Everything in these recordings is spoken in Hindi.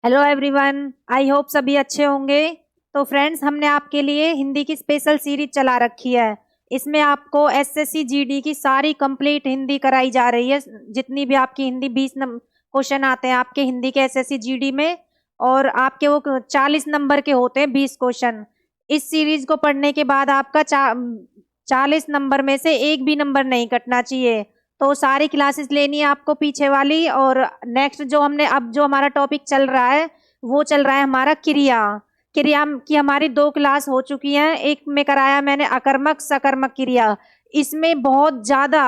Hello everyone. आई होप सभी अच्छे होंगे। तो फ्रेंड्स, हमने आपके लिए हिंदी की स्पेशल सीरीज चला रखी है। इसमें आपको एसएससी जीडी की सारी कंप्लीट हिंदी कराई जा रही है। जितनी भी आपकी हिंदी 20 क्वेश्चन आते हैं आपके हिंदी के एसएससी जीडी में, और आपके वो 40 नंबर के होते हैं 20 क्वेश्चन। इस सीरीज को पढ़ने के बाद आपका 40 नंबर में से एक भी नंबर नहीं कटना चाहिए। तो सारी क्लासेस लेनी है आपको पीछे वाली। और नेक्स्ट जो हमने अब जो हमारा टॉपिक चल रहा है वो चल रहा है हमारा क्रिया। क्रिया की हमारी 2 क्लास हो चुकी हैं। एक में कराया मैंने अकर्मक सकर्मक क्रिया। इसमें बहुत ज्यादा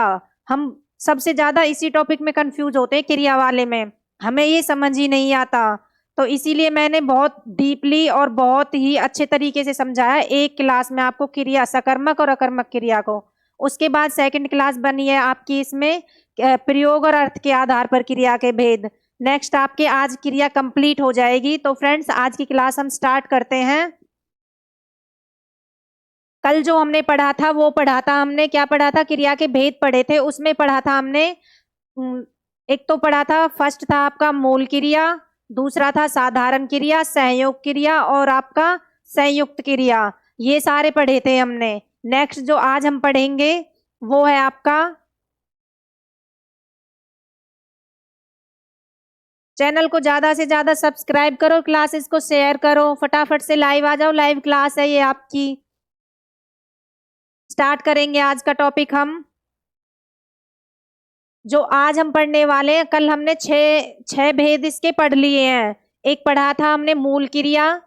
हम सबसे ज्यादा इसी टॉपिक में कंफ्यूज होते हैं, क्रिया वाले में हमें ये समझ ही नहीं आता। तो इसीलिए मैंने बहुत डीपली और बहुत ही अच्छे तरीके से समझाया एक क्लास में आपको क्रिया, सकर्मक और अकर्मक क्रिया को। उसके बाद सेकंड क्लास बनी है आपकी, इसमें प्रयोग और अर्थ के आधार पर क्रिया के भेद। नेक्स्ट आपके आज क्रिया कंप्लीट हो जाएगी। तो फ्रेंड्स, आज की क्लास हम स्टार्ट करते हैं। कल जो हमने पढ़ा था वो पढ़ा था हमने, क्या पढ़ा था, क्रिया के भेद पढ़े थे। उसमें पढ़ा था हमने एक तो पढ़ा था, फर्स्ट था आपका मूल क्रिया, दूसरा था साधारण क्रिया, सहयोग क्रिया और आपका संयुक्त क्रिया। ये सारे पढ़े थे हमने। नेक्स्ट जो आज हम पढ़ेंगे वो है आपका, चैनल को ज्यादा से ज्यादा सब्सक्राइब करो, क्लासेस को शेयर करो, फटाफट से लाइव आ जाओ। लाइव क्लास है ये आपकी। स्टार्ट करेंगे आज का टॉपिक हम। जो आज हम पढ़ने वाले हैं, कल हमने छह छह भेद इसके पढ़ लिए हैं। एक पढ़ा था हमने मूल क्रिया,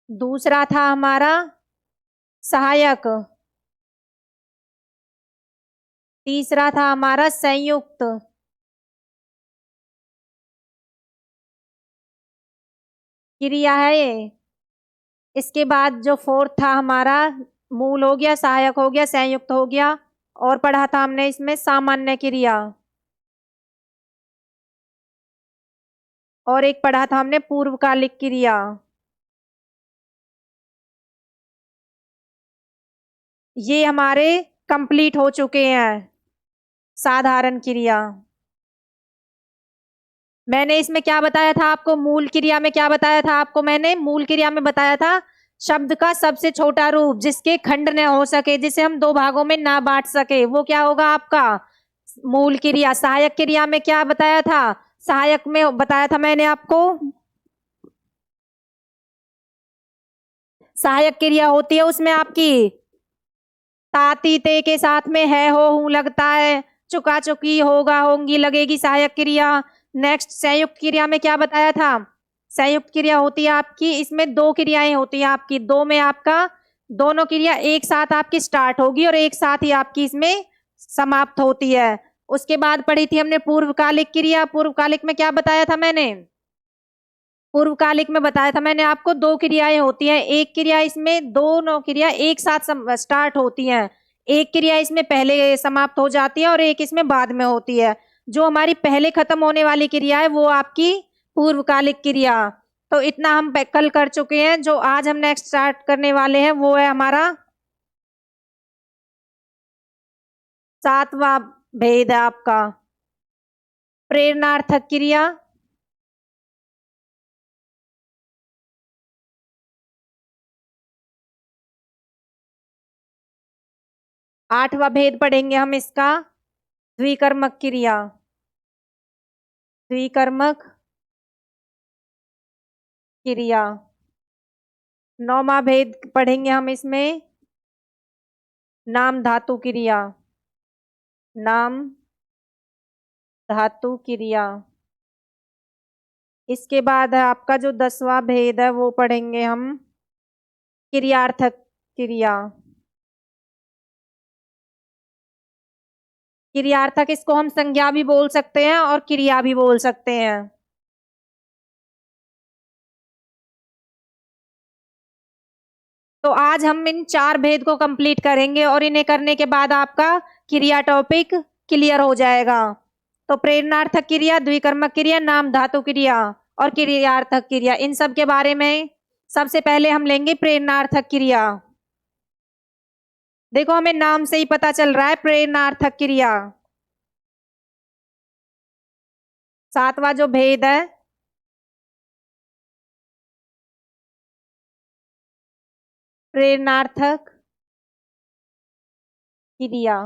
दूसरा था हमारा सहायक, तीसरा था हमारा संयुक्त, क्रिया है ये। इसके बाद जो फोर्थ था हमारा, मूल हो गया, सहायक हो गया, संयुक्त हो गया, और पढ़ा था हमने इसमें सामान्य क्रिया, और एक पढ़ा था हमने पूर्वकालिक क्रिया। ये हमारे कंप्लीट हो चुके हैं। साधारण क्रिया मैंने इसमें क्या बताया था आपको, मूल क्रिया में क्या बताया था आपको, मैंने मूल क्रिया में बताया था शब्द का सबसे छोटा रूप जिसके खंड न हो सके, जिसे हम 2 भागों में ना बांट सके, वो क्या होगा आपका मूल क्रिया। सहायक क्रिया में क्या बताया था, सहायक में बताया था मैंने आपको, सहायक क्रिया होती है उसमें आपकी ताती ते के साथ में है हो हूं लगता है, चुका चुकी होगा होंगी लगेगी, सहायक क्रिया। नेक्स्ट संयुक्त क्रिया में क्या बताया था, संयुक्त क्रिया होती है आपकी, इसमें 2 क्रियाएं होती हैं आपकी, 2 में आपका दोनों क्रिया एक साथ आपकी स्टार्ट होगी और एक साथ ही आपकी इसमें समाप्त होती है। उसके बाद पढ़ी थी हमने पूर्वकालिक क्रिया। पूर्वकालिक में क्या बताया था मैंने, पूर्वकालिक में बताया था मैंने आपको 2 क्रियाएं होती हैं। एक क्रिया इसमें दोनों क्रिया एक साथ स्टार्ट होती हैं, एक क्रिया इसमें पहले समाप्त हो जाती है और एक इसमें बाद में होती है। जो हमारी पहले खत्म होने वाली क्रिया है वो आपकी पूर्वकालिक क्रिया। तो इतना हम कल कर चुके हैं। जो आज हम नेक्स्ट स्टार्ट करने वाले हैं वो है हमारा 7वां भेद है आपका प्रेरणार्थक क्रिया। 8वां भेद पढ़ेंगे हम इसका, द्विकर्मक क्रिया, द्विकर्मक क्रिया। 9वां भेद पढ़ेंगे हम इसमें, नाम धातु क्रिया, नाम धातु क्रिया। इसके बाद है आपका जो 10वां भेद है वो पढ़ेंगे हम, क्रियार्थक क्रिया। क्रियार्थक इसको हम संज्ञा भी बोल सकते हैं और क्रिया भी बोल सकते हैं। तो आज हम इन 4 भेद को कंप्लीट करेंगे और इन्हें करने के बाद आपका क्रिया टॉपिक क्लियर हो जाएगा। तो प्रेरणार्थक क्रिया, द्विकर्मक क्रिया, नाम धातु क्रिया और क्रियार्थक क्रिया, इन सब के बारे में सबसे पहले हम लेंगे प्रेरणार्थक क्रिया। देखो, हमें नाम से ही पता चल रहा है प्रेरणार्थक क्रिया। सातवां जो भेद है, प्रेरणार्थक क्रिया।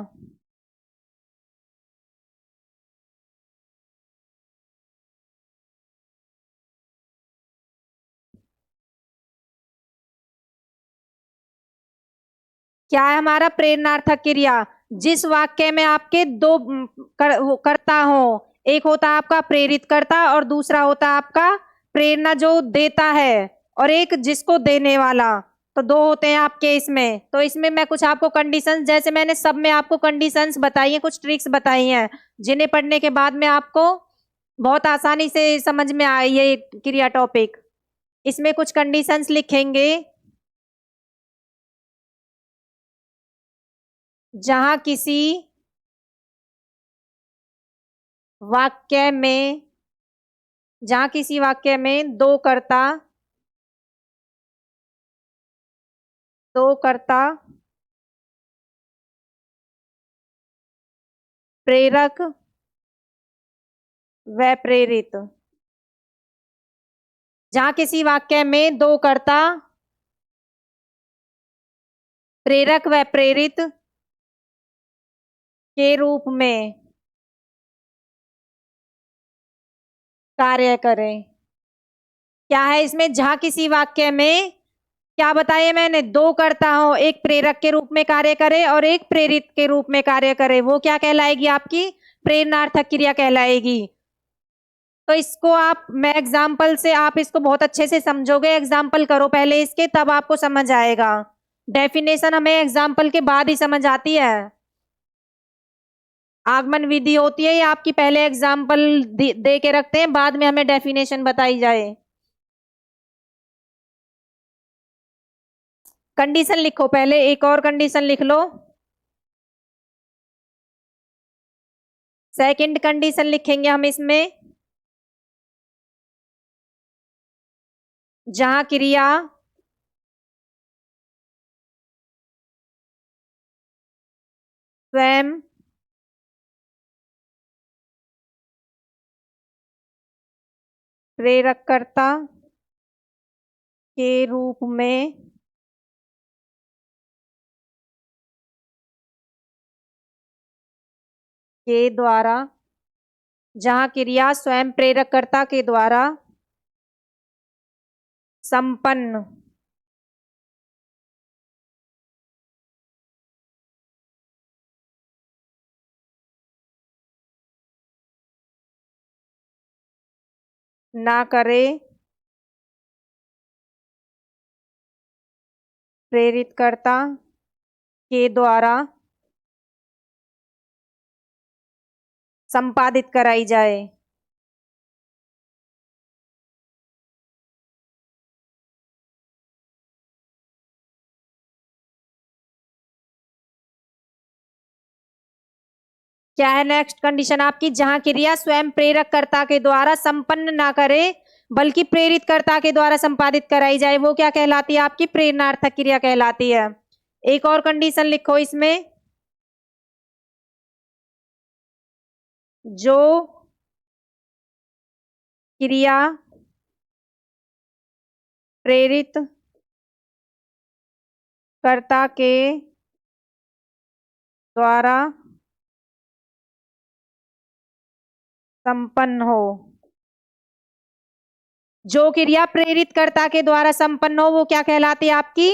क्या है हमारा प्रेरणार्थक क्रिया? जिस वाक्य में आपके दो कर्ता हो, एक होता है आपका प्रेरित करता और दूसरा होता है आपका प्रेरणा जो देता है, और एक जिसको देने वाला। तो दो होते हैं आपके इसमें। तो इसमें मैं कुछ आपको कंडीशंस, जैसे मैंने सब में आपको कंडीशंस बताई हैं, कुछ ट्रिक्स बताई हैं, जिन्हें पढ़ने के बाद में आपको बहुत आसानी से समझ में आए ये क्रिया टॉपिक। इसमें कुछ कंडीशंस लिखेंगे। जहां किसी वाक्य में, जहां किसी वाक्य में दो कर्ता प्रेरक व प्रेरित, जहां किसी वाक्य में दो कर्ता प्रेरक व प्रेरित के रूप में कार्य करें। क्या है इसमें? जहां किसी वाक्य में, क्या बताया मैंने, दो कर्ता हो, एक प्रेरक के रूप में कार्य करे और एक प्रेरित के रूप में कार्य करे, वो क्या कहलाएगी? आपकी प्रेरणार्थक क्रिया कहलाएगी। तो इसको आप, मैं एग्जाम्पल से आप इसको बहुत अच्छे से समझोगे। एग्जाम्पल करो पहले इसके, तब आपको समझ आएगा। डेफिनेशन हमें एग्जाम्पल के बाद ही समझ आती है। आगमन विधि होती है, ये आपकी पहले एग्जाम्पल दे के रखते हैं, बाद में हमें डेफिनेशन बताई जाए। कंडीशन लिखो पहले, एक और कंडीशन लिख लो। सेकंड कंडीशन लिखेंगे हम इसमें, जहां क्रिया स्वयं प्रेरककर्ता के रूप में के द्वारा, जहां क्रिया स्वयं प्रेरककर्ता के द्वारा संपन्न ना करे, प्रेरितकर्ता के द्वारा संपादित कराई जाए। क्या है नेक्स्ट कंडीशन आपकी? जहां क्रिया स्वयं प्रेरककर्ता के द्वारा संपन्न ना करे, बल्कि प्रेरितकर्ता के द्वारा संपादित कराई जाए, वो क्या कहलाती है? आपकी प्रेरणार्थक क्रिया कहलाती है। एक और कंडीशन लिखो इसमें, जो क्रिया प्रेरित कर्ता के द्वारा संपन्न हो, जो क्रिया प्रेरित कर्ता के द्वारा संपन्न हो, वो क्या कहलाती है? आपकी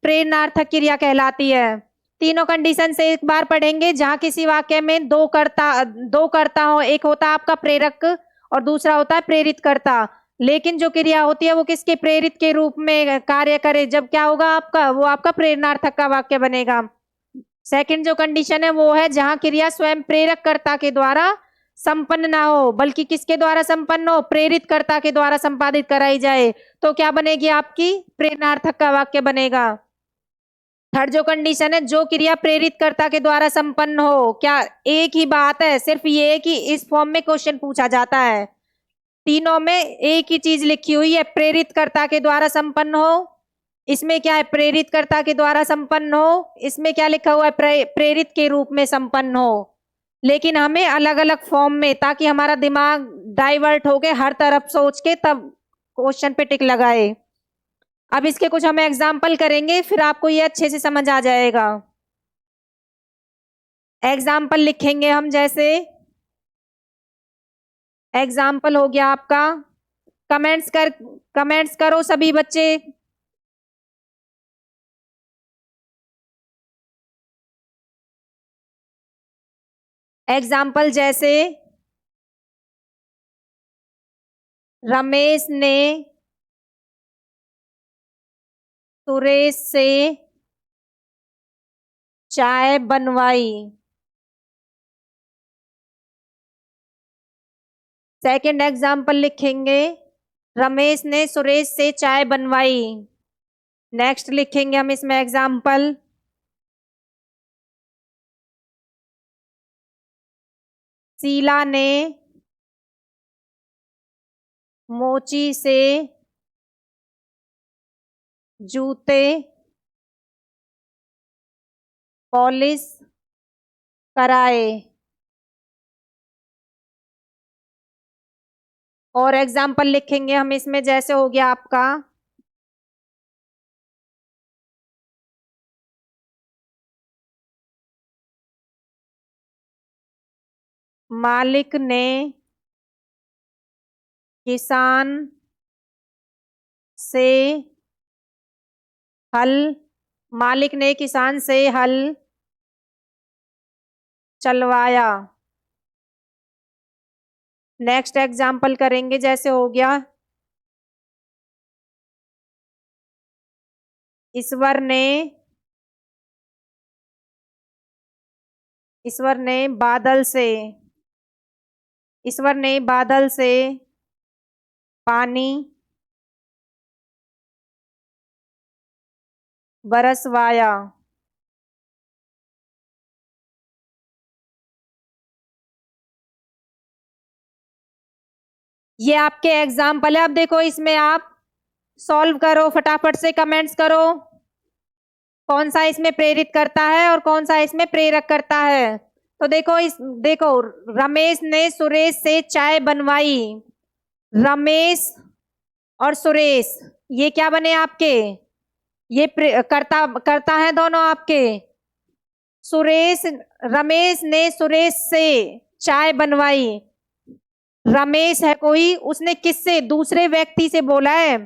प्रेरणार्थक क्रिया कहलाती है। तीनों कंडीशन से एक बार पढ़ेंगे। जहां किसी वाक्य में दो कर्ता हो, एक होता है आपका प्रेरक और दूसरा होता है प्रेरित कर्ता, लेकिन जो क्रिया होती है वो किसके? प्रेरित के रूप में कार्य करे, जब क्या होगा आपका? वो आपका प्रेरणार्थक का वाक्य बनेगा। सेकंड जो कंडीशन है वो है जहां क्रिया स्वयं प्रेरक कर्ता के द्वारा संपन्न ना हो, बल्कि किसके द्वारा संपन्न हो? प्रेरित कर्ता के द्वारा संपादित कराई जाए, तो क्या बनेगी? आपकी प्रेरणार्थक का वाक्य बनेगा। थर्ड जो कंडीशन है, जो क्रिया प्रेरित कर्ता के द्वारा संपन्न हो। क्या एक ही बात है? सिर्फ ये कि इस फॉर्म में क्वेश्चन पूछा जाता है। तीनों में एक ही चीज लिखी हुई है, प्रेरित कर्ता के द्वारा संपन्न हो। इसमें क्या है? प्रेरित कर्ता के द्वारा संपन्न हो। इसमें क्या लिखा हुआ है? प्रेरित के रूप में संपन्न हो। लेकिन हमें अलग अलग फॉर्म में, ताकि हमारा दिमाग डाइवर्ट होके हर तरफ सोच के तब क्वेश्चन पे टिक लगाए। अब इसके कुछ हम एग्जाम्पल करेंगे, फिर आपको ये अच्छे से समझ आ जाएगा। एग्जाम्पल लिखेंगे हम, जैसे एग्जाम्पल हो गया आपका, कमेंट्स करो सभी बच्चे। एग्जाम्पल जैसे रमेश ने सुरेश से चाय बनवाई। सेकंड एग्जाम्पल लिखेंगे, रमेश ने सुरेश से चाय बनवाई। नेक्स्ट लिखेंगे हम इसमें एग्जाम्पल, शीला ने मोची से जूते पॉलिश कराए। और एग्जाम्पल लिखेंगे हम इसमें, जैसे हो गया आपका, मालिक ने किसान से हल मालिक ने किसान से हल चलवाया। नेक्स्ट एग्जाम्पल करेंगे, जैसे हो गया, ईश्वर ने ईश्वर ने बादल से ईश्वर ने बादल से पानी बरसवाया। ये आपके एग्जाम्पल है। अब देखो, इसमें आप सॉल्व करो, फटाफट से कमेंट्स करो, कौन सा इसमें प्रेरित करता है और कौन सा इसमें प्रेरक करता है। तो देखो, रमेश ने सुरेश से चाय बनवाई। रमेश और सुरेश, ये क्या बने आपके, ये करता करता है दोनों आपके। सुरेश रमेश ने सुरेश से चाय बनवाई। रमेश है कोई, उसने किससे, दूसरे व्यक्ति से बोला है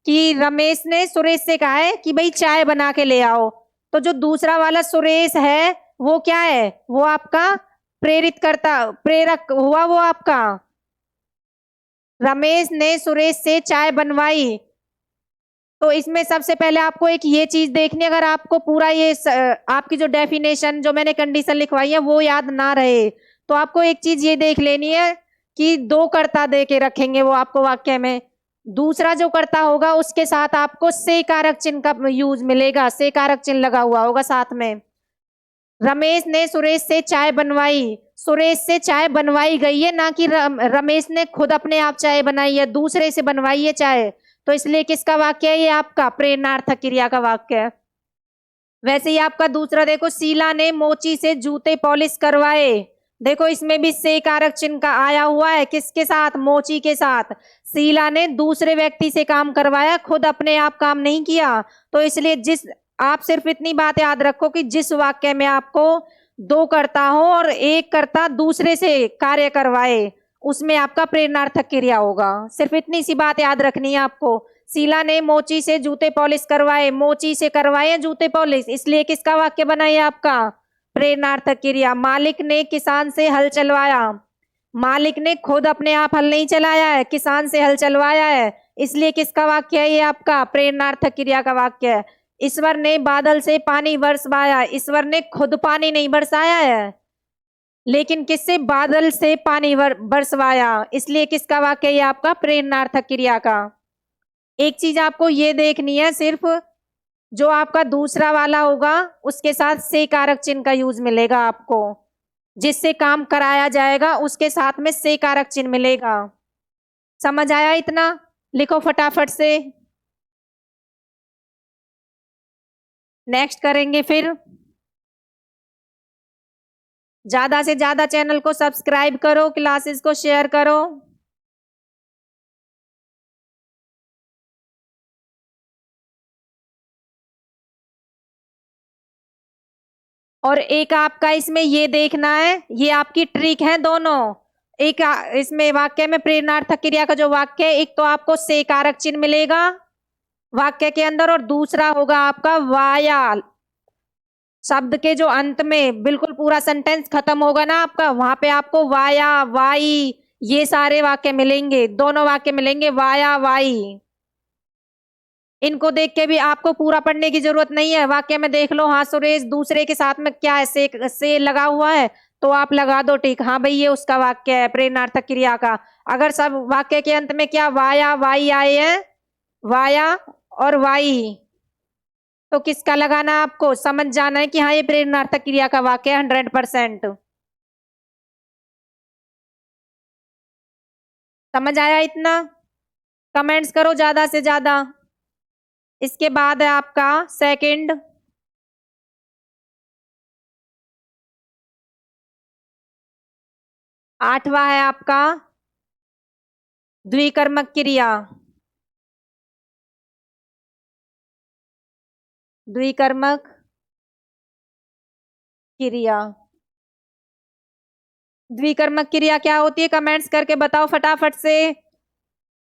कि रमेश ने सुरेश से कहा है कि भाई चाय बना के ले आओ। तो जो दूसरा वाला सुरेश है वो क्या है, वो आपका प्रेरक हुआ वो आपका। रमेश ने सुरेश से चाय बनवाई। तो इसमें सबसे पहले आपको एक ये चीज देखनी, अगर आपको पूरा ये आपकी जो डेफिनेशन, जो मैंने कंडीशन लिखवाई है वो याद ना रहे, तो आपको एक चीज ये देख लेनी है कि दो कर्ता दे के रखेंगे वो आपको वाक्य में। दूसरा जो कर्ता होगा उसके साथ आपको से कारक चिन्ह का यूज मिलेगा, से कारक चिन्ह लगा हुआ होगा साथ में। रमेश ने सुरेश से चाय बनवाई, सुरेश से चाय बनवाई गई है, ना कि रमेश ने खुद अपने आप चाय बनाई है, दूसरे से बनवाई है चाय। तो इसलिए किसका वाक्य है ये, आपका प्रेरणार्थक क्रिया का वाक्य है। वैसे ही आपका दूसरा देखो, शीला ने मोची से जूते पॉलिश करवाए। देखो इसमें भी से कारक चिन्ह का आया हुआ है, किसके साथ, मोची के साथ। शीला ने दूसरे व्यक्ति से काम करवाया, खुद अपने आप काम नहीं किया। तो इसलिए आप सिर्फ इतनी बात याद रखो कि जिस वाक्य में आपको दो कर्ता हो और एक कर्ता दूसरे से कार्य करवाए, उसमें आपका प्रेरणार्थक क्रिया होगा। सिर्फ इतनी सी बात याद रखनी है आपको। शीला ने मोची से जूते पॉलिश करवाए, मोची से करवाए जूते पॉलिश, इसलिए किसका वाक्य बना है आपका, प्रेरणार्थक क्रिया। मालिक ने किसान से हल चलवाया, मालिक ने खुद अपने आप हल नहीं चलाया है, किसान से हल चलवाया है, इसलिए किसका वाक्य है ये आपका, प्रेरणार्थक क्रिया का वाक्य है। ईश्वर ने बादल से पानी बरसवाया, ईश्वर ने खुद पानी नहीं बरसाया है, लेकिन किससे, बादल से पानी बरसवाया, इसलिए किसका वाक्य ये आपका, प्रेरणार्थक क्रिया का। एक चीज आपको ये देखनी है, सिर्फ जो आपका दूसरा वाला होगा उसके साथ से कारक चिन्ह का यूज मिलेगा आपको, जिससे काम कराया जाएगा उसके साथ में से कारक चिन्ह मिलेगा। समझ आया इतना, लिखो फटाफट से। नेक्स्ट करेंगे फिर, ज्यादा से ज्यादा चैनल को सब्सक्राइब करो, क्लासेस को शेयर करो। और एक आपका इसमें ये देखना है, ये आपकी ट्रिक है दोनों। एक इसमें वाक्य में प्रेरणार्थक क्रिया का जो वाक्य है, एक तो आपको से कारक चिन्ह मिलेगा वाक्य के अंदर, और दूसरा होगा आपका वाया। शब्द के जो अंत में बिल्कुल पूरा सेंटेंस खत्म होगा ना आपका, वहां पे आपको वाया वाई ये सारे वाक्य मिलेंगे, दोनों वाक्य मिलेंगे वाया वाई। इनको देख के भी आपको पूरा पढ़ने की जरूरत नहीं है, वाक्य में देख लो, हाँ सुरेश दूसरे के साथ में क्या है, से लगा हुआ है तो आप लगा दो टिक, हाँ भाई ये उसका वाक्य है प्रेरणार्थक क्रिया का। अगर सब वाक्य के अंत में क्या वाया वाई आए हैं, वाया और वाई, तो किसका लगाना है आपको, समझ जाना है कि हाँ ये प्रेरणार्थक क्रिया का वाक्य है 100%। समझ आया इतना? कमेंट्स करो ज्यादा से ज्यादा। इसके बाद है आपका सेकंड, 8वां है आपका द्विकर्मक क्रिया। द्विकर्मक क्रिया, द्विकर्मक क्रिया क्या होती है, कमेंट्स करके बताओ फटाफट से।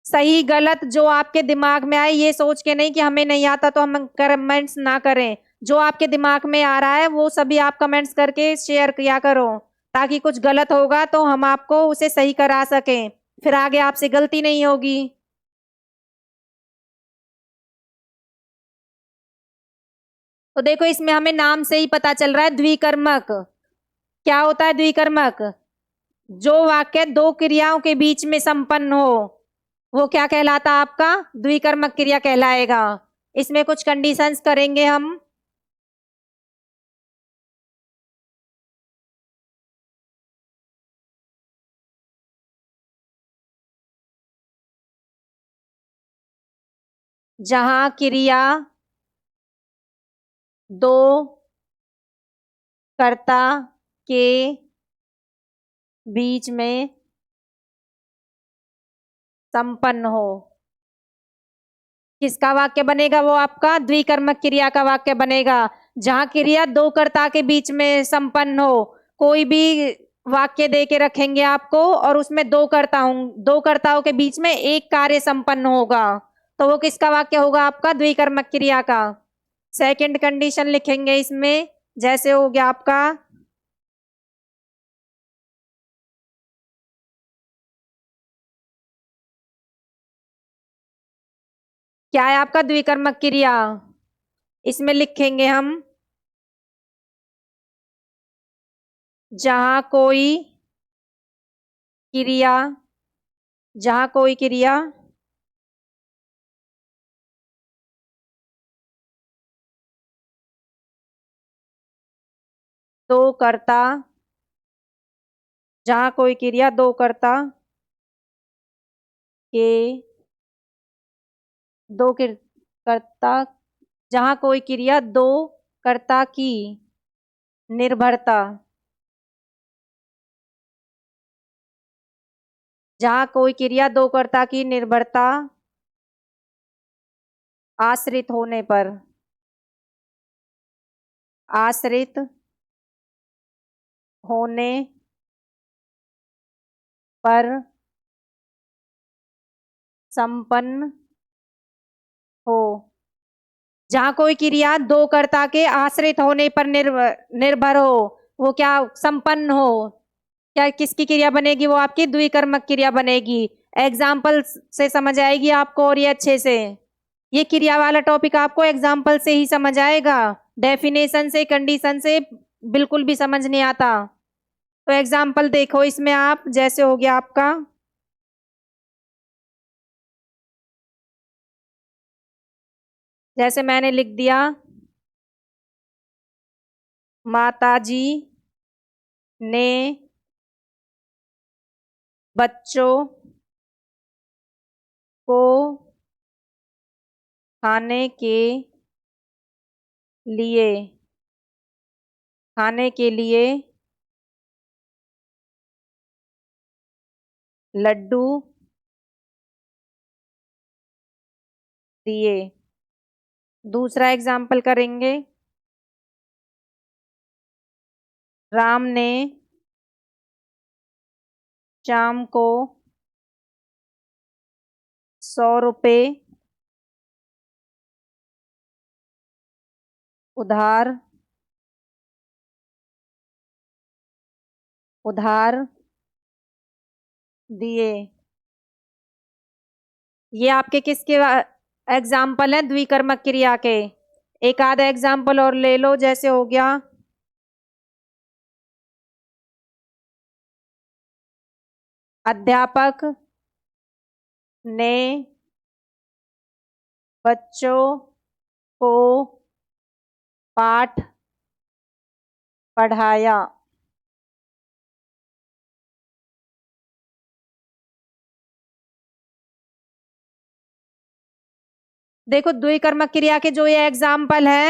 सही गलत जो आपके दिमाग में आए, ये सोच के नहीं कि हमें नहीं आता तो हम कमेंट्स ना करें। जो आपके दिमाग में आ रहा है वो सभी आप कमेंट्स करके शेयर किया करो, ताकि कुछ गलत होगा तो हम आपको उसे सही करा सकें, फिर आगे आपसे गलती नहीं होगी। तो देखो इसमें हमें नाम से ही पता चल रहा है द्विकर्मक क्या होता है। द्विकर्मक जो वाक्य दो क्रियाओं के बीच में संपन्न हो वो क्या कहलाता है आपका, द्विकर्मक क्रिया कहलाएगा। इसमें कुछ कंडीशंस करेंगे हम। जहां क्रिया दो कर्ता के बीच में संपन्न हो, किसका वाक्य बनेगा वो आपका द्विकर्मक क्रिया का वाक्य बनेगा। जहां क्रिया दो कर्ता के बीच में संपन्न हो, कोई भी वाक्य दे के रखेंगे आपको और उसमें दो कर्ताओं के बीच में एक कार्य संपन्न होगा, तो वो किसका वाक्य होगा आपका द्विकर्मक क्रिया का। सेकंड कंडीशन लिखेंगे इसमें, जैसे हो गया आपका क्या है आपका द्विकर्मक क्रिया, इसमें लिखेंगे हम जहां कोई क्रिया, जहां कोई क्रिया दो कर्ता, जहां कोई क्रिया दो कर्ता के दो कर्ता, जहां कोई क्रिया दो कर्ता की निर्भरता, जहां कोई क्रिया दो कर्ता की निर्भरता आश्रित होने पर, आश्रित होने पर संपन्न हो। जहां कोई क्रिया दो कर्ता के आश्रित होने पर निर्भर हो, वो क्या संपन्न हो, क्या किसकी क्रिया बनेगी, वो आपकी द्विकर्मक क्रिया बनेगी। एग्जाम्पल से समझ आएगी आपको, और ये अच्छे से ये क्रिया वाला टॉपिक आपको एग्जाम्पल से ही समझ आएगा, डेफिनेशन से कंडीशन से बिल्कुल भी समझ नहीं आता। तो एग्जाम्पल देखो इसमें आप, जैसे हो गया आपका जैसे मैंने लिख दिया, माताजी ने बच्चों को खाने के लिए खाने के लिए लड्डू दिए। दूसरा एग्जाम्पल करेंगे, राम ने श्याम को 100 रुपए उधार उधार दिए। ये आपके किसके एग्जाम्पल है? द्विकर्मक क्रिया के। एक आधा एग्जाम्पल और ले लो, जैसे हो गया अध्यापक ने बच्चों को पाठ पढ़ाया। देखो द्विकर्मक क्रिया के जो ये एग्जाम्पल है,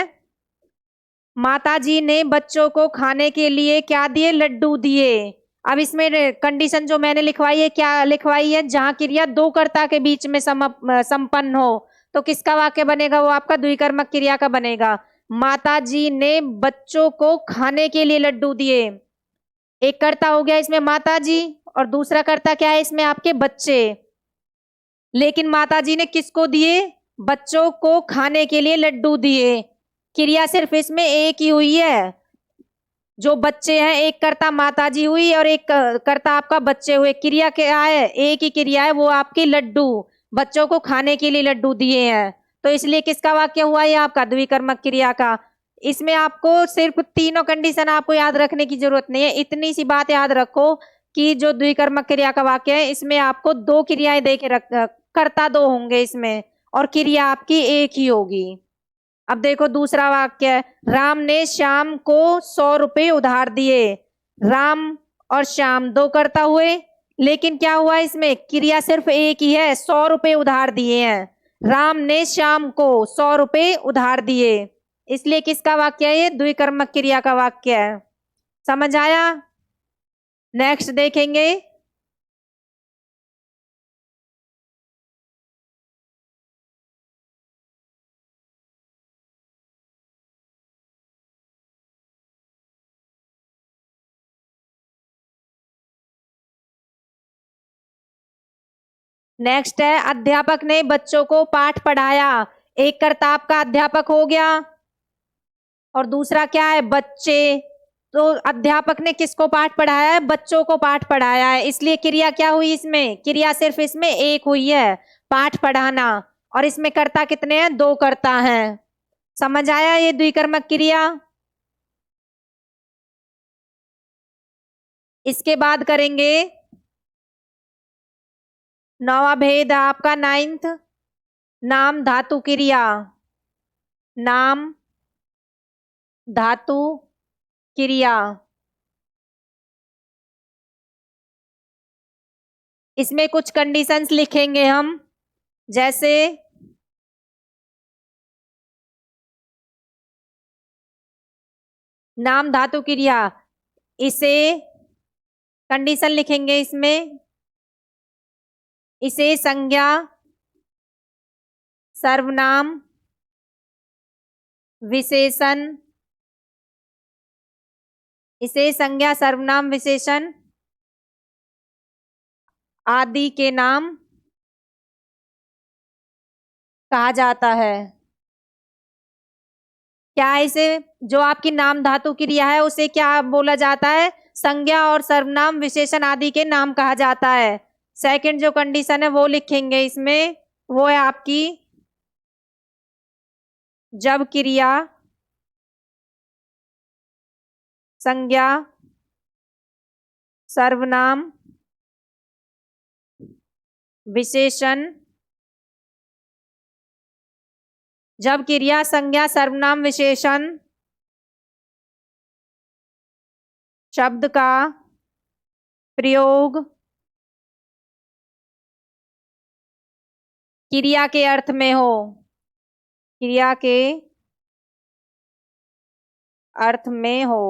माताजी ने बच्चों को खाने के लिए क्या दिए? लड्डू दिए। अब इसमें कंडीशन जो मैंने लिखवाई है, क्या लिखवाई है? जहां क्रिया दो कर्ता के बीच में संपन्न हो, तो किसका वाक्य बनेगा? वो आपका द्विकर्मक क्रिया का बनेगा। माताजी ने बच्चों को खाने के लिए लड्डू दिए। एक कर्ता हो गया इसमें माताजी, और दूसरा कर्ता क्या है इसमें? आपके बच्चे। लेकिन माताजी ने किसको दिए? बच्चों को खाने के लिए लड्डू दिए। क्रिया सिर्फ इसमें एक ही हुई है, जो बच्चे हैं, एक कर्ता माताजी हुई और एक कर्ता आपका बच्चे हुए। क्रिया क्या है? एक ही क्रिया है, वो आपकी लड्डू, बच्चों को खाने के लिए लड्डू दिए हैं। तो इसलिए किसका वाक्य हुआ? ये आपका द्विकर्मक क्रिया का। इसमें आपको सिर्फ तीनों कंडीशन आपको याद रखने की जरूरत नहीं है। इतनी सी बात याद रखो कि जो द्विकर्मक क्रिया का वाक्य है, इसमें आपको दो क्रियाएं दे के रख, कर्ता दो होंगे इसमें, और क्रिया आपकी एक ही होगी। अब देखो दूसरा वाक्य, राम ने श्याम को 100 रुपए उधार दिए। राम और श्याम दो कर्ता हुए, लेकिन क्या हुआ इसमें? क्रिया सिर्फ एक ही है, 100 रुपए उधार दिए हैं। राम ने श्याम को 100 रुपए उधार दिए, इसलिए किसका वाक्य है? ये द्विकर्मक क्रिया का वाक्य है। समझ आया? नेक्स्ट देखेंगे, नेक्स्ट है अध्यापक ने बच्चों को पाठ पढ़ाया। एक कर्ता आपका अध्यापक हो गया, और दूसरा क्या है? बच्चे। तो अध्यापक ने किसको पाठ पढ़ाया है? बच्चों को पाठ पढ़ाया है, इसलिए क्रिया क्या हुई इसमें? क्रिया सिर्फ इसमें एक हुई है, पाठ पढ़ाना। और इसमें कर्ता कितने हैं? दो कर्ता हैं। समझ आया ये द्विकर्मक क्रिया? इसके बाद करेंगे नौवा भेद आपका 9th, नाम धातु क्रिया। नाम धातु क्रिया। इसमें कुछ कंडीशंस लिखेंगे हम, जैसे नाम धातु क्रिया, इसे कंडीशन लिखेंगे इसमें, इसे संज्ञा, सर्वनाम, विशेषण, इसे संज्ञा, सर्वनाम, विशेषण आदि के नाम कहा जाता है। क्या इसे, जो आपकी नाम धातु क्रिया है, उसे क्या बोला जाता है? संज्ञा और सर्वनाम, विशेषण आदि के नाम कहा जाता है। सेकंड जो कंडीशन है वो लिखेंगे इसमें, वो है आपकी जब क्रिया संज्ञा, सर्वनाम, विशेषण, जब क्रिया संज्ञा, सर्वनाम, विशेषण शब्द का प्रयोग क्रिया के अर्थ में हो, क्रिया के अर्थ में हो।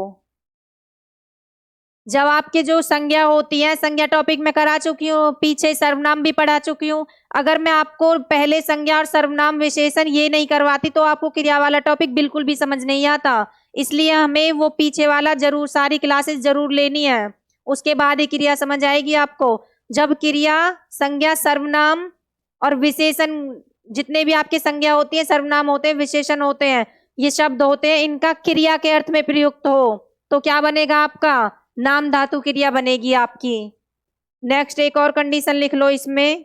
जब आपके जो संज्ञा होती है, संज्ञा टॉपिक में करा चुकी हूँ, पीछे सर्वनाम भी पढ़ा चुकी हूँ। अगर मैं आपको पहले संज्ञा और सर्वनाम विशेषण ये नहीं करवाती तो आपको क्रिया वाला टॉपिक बिल्कुल भी समझ नहीं आता। इसलिए हमें वो पीछे वाला जरूर, सारी क्लासेस जरूर लेनी है, उसके बाद ही क्रिया समझ आएगी आपको। जब क्रिया, संज्ञा, सर्वनाम और विशेषण, जितने भी आपके संज्ञा होती है, सर्वनाम होते हैं, विशेषण होते हैं, ये शब्द होते हैं, इनका क्रिया के अर्थ में प्रयुक्त हो तो क्या बनेगा आपका? नाम धातु क्रिया बनेगी आपकी। नेक्स्ट एक और कंडीशन लिख लो इसमें,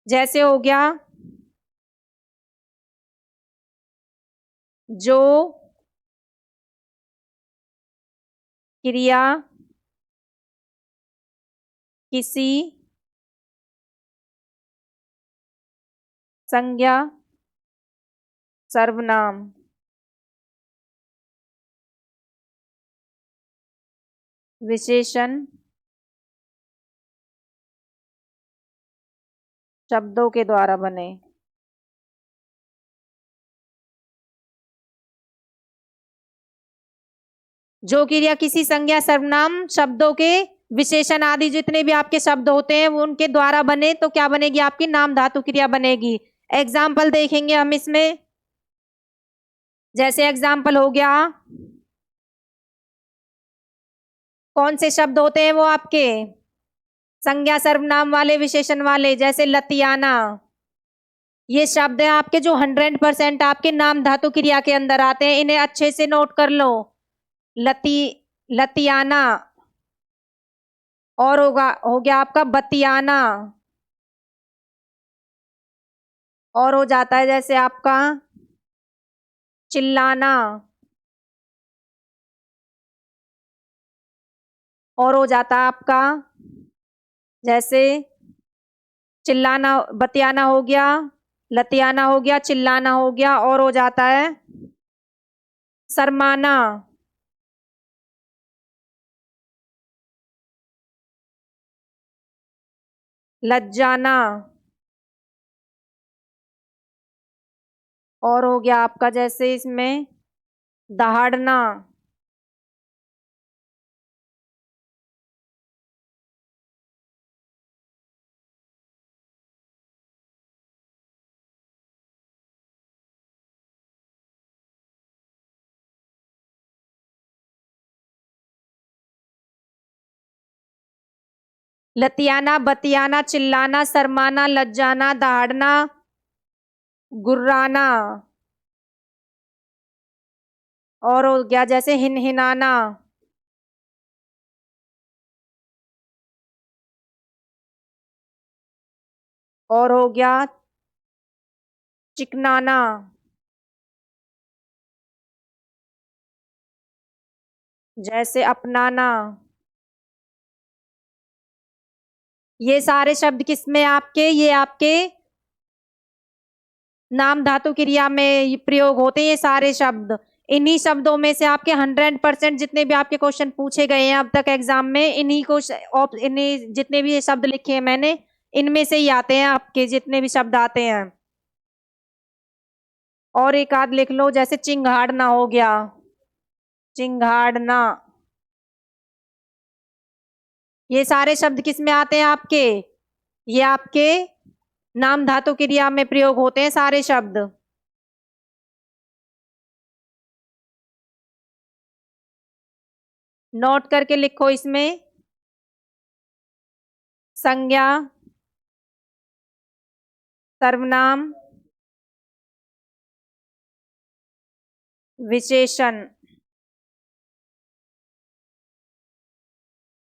जैसे हो गया जो क्रिया किसी संज्ञा, सर्वनाम, विशेषण, शब्दों के द्वारा बने। जो क्रिया किसी संज्ञा, सर्वनाम, शब्दों के, विशेषण आदि जितने भी आपके शब्द होते हैं वो उनके द्वारा बने तो क्या बनेगी आपकी? नाम धातु क्रिया बनेगी। एग्जाम्पल देखेंगे हम इसमें, जैसे एग्जाम्पल हो गया, कौन से शब्द होते हैं वो आपके? संज्ञा, सर्वनाम वाले, विशेषण वाले, जैसे लतियाना। ये शब्द हैं आपके जो 100% आपके नाम धातु क्रिया के अंदर आते हैं, इन्हें अच्छे से नोट कर लो। लतियाना, और हो गया आपका बतियाना, और हो जाता है जैसे आपका चिल्लाना, और हो जाता है आपका जैसे चिल्लाना, बतियाना हो गया, लतियाना हो गया, चिल्लाना हो गया, और हो जाता है शर्माना, लज्जाना, और हो गया आपका जैसे इसमें दहाड़ना, लतियाना, बतियाना, चिल्लाना, शर्माना, लज्जाना, दहाड़ना, गुर्राना, और हो गया जैसे हिनहिनाना, और हो गया चिकनाना, जैसे अपनाना। ये सारे शब्द किसमें आपके? ये आपके नाम धातु क्रिया में प्रयोग होते हैं ये सारे शब्द। इन्हीं शब्दों में से आपके 100% जितने भी आपके क्वेश्चन पूछे गए हैं अब तक एग्जाम में, इन्हीं जितने भी ये शब्द लिखे हैं मैंने, इनमें से ही आते हैं आपके जितने भी शब्द आते हैं। और एक आध लिख लो, जैसे चिंगाड़ना हो गया, चिंगाड़ना। ये सारे शब्द किस में आते हैं आपके? ये आपके नाम धातु क्रिया में प्रयोग होते हैं सारे शब्द। नोट करके लिखो इसमें, संज्ञा, सर्वनाम, विशेषण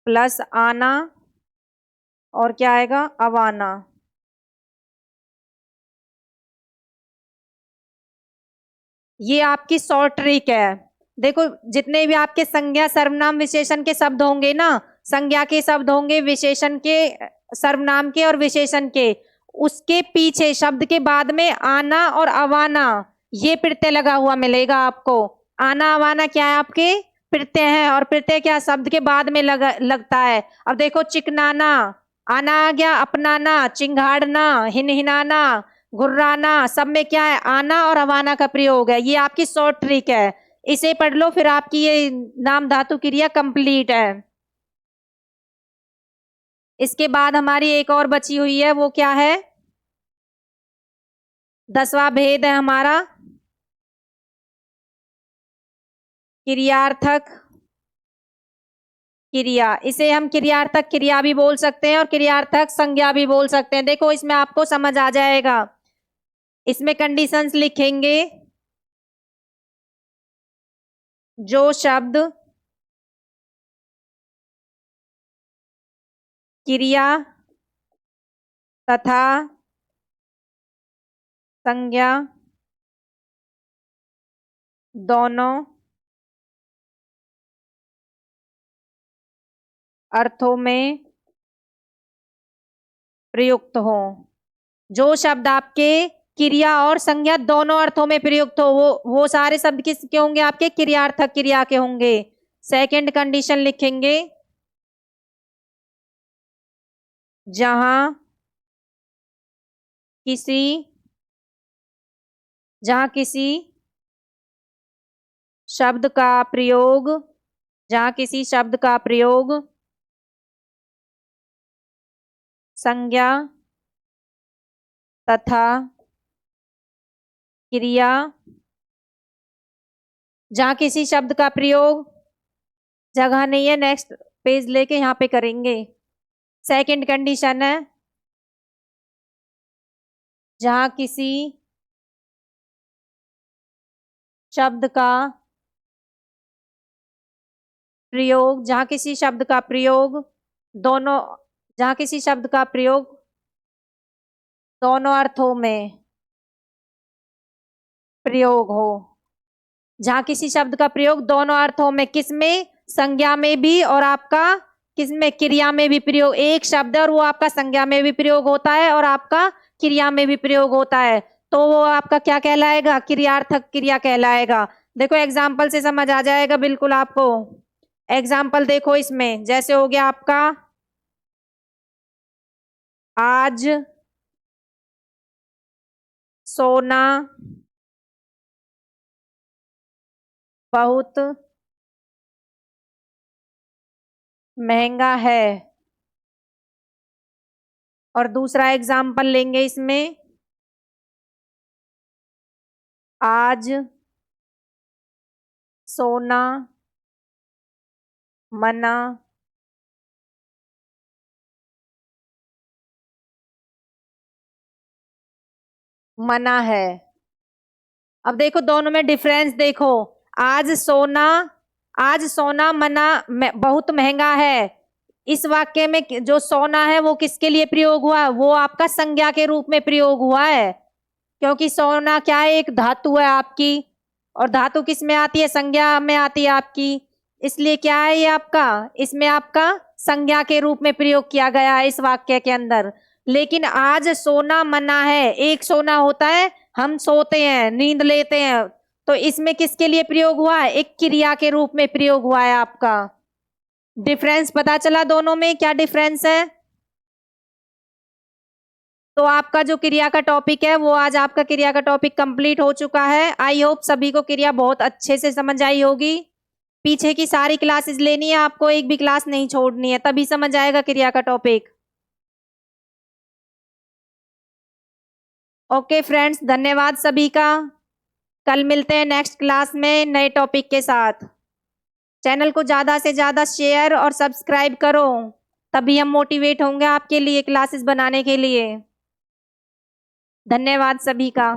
प्लस आना, और क्या आएगा? अवाना। ये आपकी शॉर्ट ट्रिक है। देखो जितने भी आपके संज्ञा, सर्वनाम, विशेषण के शब्द होंगे ना, संज्ञा के शब्द होंगे, विशेषण के, सर्वनाम के और विशेषण के, उसके पीछे शब्द के बाद में आना और अवाना ये प्रत्यय लगा हुआ मिलेगा आपको। आना अवाना क्या है आपके? प्रत्यय है, और प्रत्यय क्या? शब्द के बाद में लगता है। अब देखो चिकनाना, आना आ गया, अपनाना, चिंगाड़ना, हिनहिनाना, गुर्राना, सब में क्या है? आना और अवाना का प्रयोग है। ये आपकी शॉर्ट ट्रिक है, इसे पढ़ लो, फिर आपकी ये नाम धातु क्रिया कंप्लीट है। इसके बाद हमारी एक और बची हुई है, वो क्या है? 10वां भेद है हमारा क्रियार्थक क्रिया। इसे हम क्रियार्थक क्रिया भी बोल सकते हैं और क्रियार्थक संज्ञा भी बोल सकते हैं। देखो इसमें आपको समझ आ जाएगा। इसमें कंडीशंस लिखेंगे। जो शब्द क्रिया तथा संज्ञा दोनों अर्थों में प्रयुक्त हो। जो शब्द आपके क्रिया और संज्ञा दोनों अर्थों में प्रयुक्त हो, वो सारे शब्द किसके होंगे? आपके क्रियार्थक क्रिया के होंगे। सेकंड कंडीशन लिखेंगे, जहां किसी शब्द का प्रयोग संज्ञा तथा क्रिया, जहां किसी शब्द का प्रयोग, जगह नहीं है, नेक्स्ट पेज लेके यहां पे करेंगे। सेकंड कंडीशन है, जहां किसी शब्द का प्रयोग दोनों अर्थों में प्रयोग हो। जहां किसी शब्द का प्रयोग दोनों अर्थों में, किसमें? संज्ञा में भी और आपका किसमें? क्रिया में भी प्रयोग। एक शब्द है और वो आपका संज्ञा में भी प्रयोग होता है और आपका क्रिया में भी प्रयोग होता है, तो वो आपका क्या कहलाएगा? क्रियार्थक क्रिया कहलाएगा। देखो एग्जाम्पल से समझ आ जाएगा बिल्कुल आपको। एग्जाम्पल देखो इसमें, जैसे हो गया आपका आज सोना बहुत महंगा है। और दूसरा एग्जाम्पल लेंगे इसमें, आज सोना मना है। अब देखो दोनों में डिफरेंस देखो। आज सोना बहुत महंगा है। इस वाक्य में जो सोना है वो किसके लिए प्रयोग हुआ? वो आपका संज्ञा के रूप में प्रयोग हुआ है, क्योंकि सोना क्या है? एक धातु है आपकी, और धातु किस में आती है? संज्ञा में आती है आपकी। इसलिए क्या है ये आपका, इसमें आपका संज्ञा के रूप में प्रयोग किया गया है इस वाक्य के अंदर। लेकिन आज सोना मना है, एक सोना होता है, हम सोते हैं, नींद लेते हैं, तो इसमें किसके लिए प्रयोग हुआ है? एक क्रिया के रूप में प्रयोग हुआ है आपका। डिफरेंस पता चला दोनों में क्या डिफरेंस है? तो आपका जो क्रिया का टॉपिक है, वो आज आपका क्रिया का टॉपिक कंप्लीट हो चुका है। आई होप सभी को क्रिया बहुत अच्छे से समझ आई होगी। पीछे की सारी क्लासेस लेनी है आपको, एक भी क्लास नहीं छोड़नी है, तभी समझ आएगा क्रिया का टॉपिक। ओके फ्रेंड्स, धन्यवाद सभी का। कल मिलते हैं नेक्स्ट क्लास में नए टॉपिक के साथ। चैनल को ज़्यादा से ज़्यादा शेयर और सब्सक्राइब करो, तभी हम मोटिवेट होंगे आपके लिए क्लासेस बनाने के लिए। धन्यवाद सभी का।